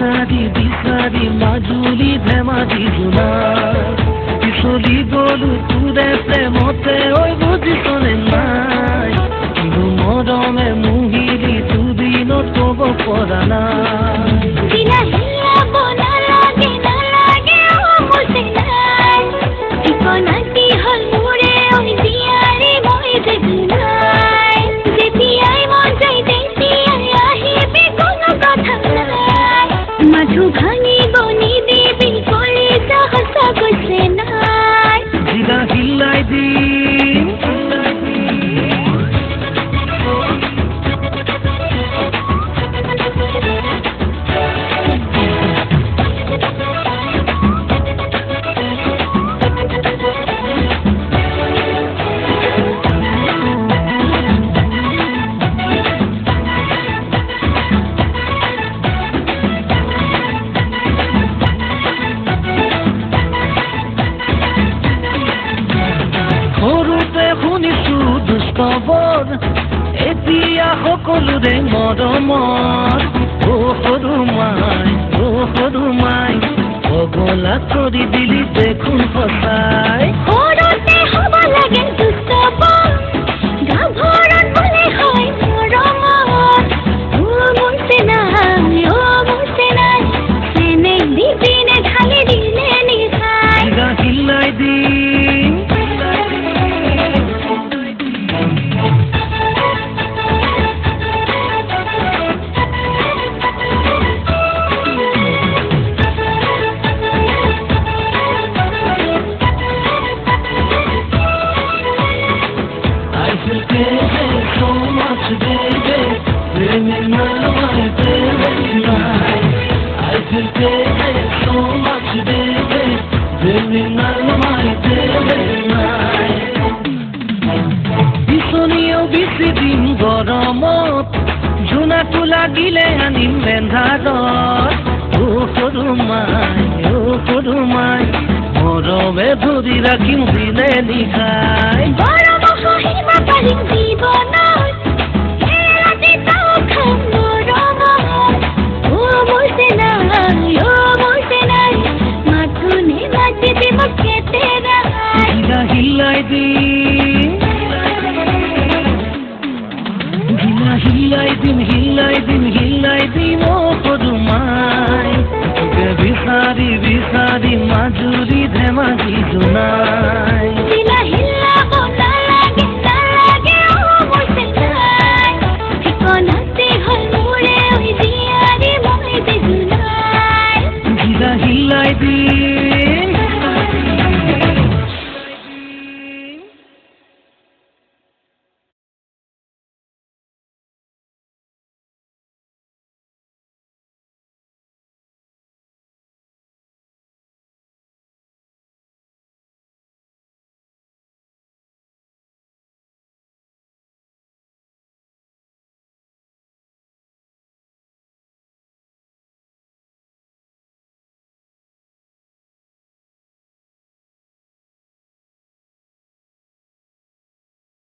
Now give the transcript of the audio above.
বিচাৰি বিচাৰি মাজুলী ধেমাজি জোনাই পিছলি গলো তোৰে প্ৰেমতে ঐ বুজিছনে নাই কিন্তু মৰমে মুহিলি দুদিনত ক'ব পৰা নাই জিলা হিলাই দিম খবৰ এতিয়া সকলোৰে মৰমৰ সৰু মাই পগলা কৰি দিলি দেখোন সঁচাই হিলাই দিম so much, baby. Bringing my life every night. I feel baby so much, baby. Bringing my life every night. Bisoniyo bisidin goromot, juna tu lagile anim bendharot. Oh korumai, morome dhori rakhim dile likhai. Bora moho hima parim jibona.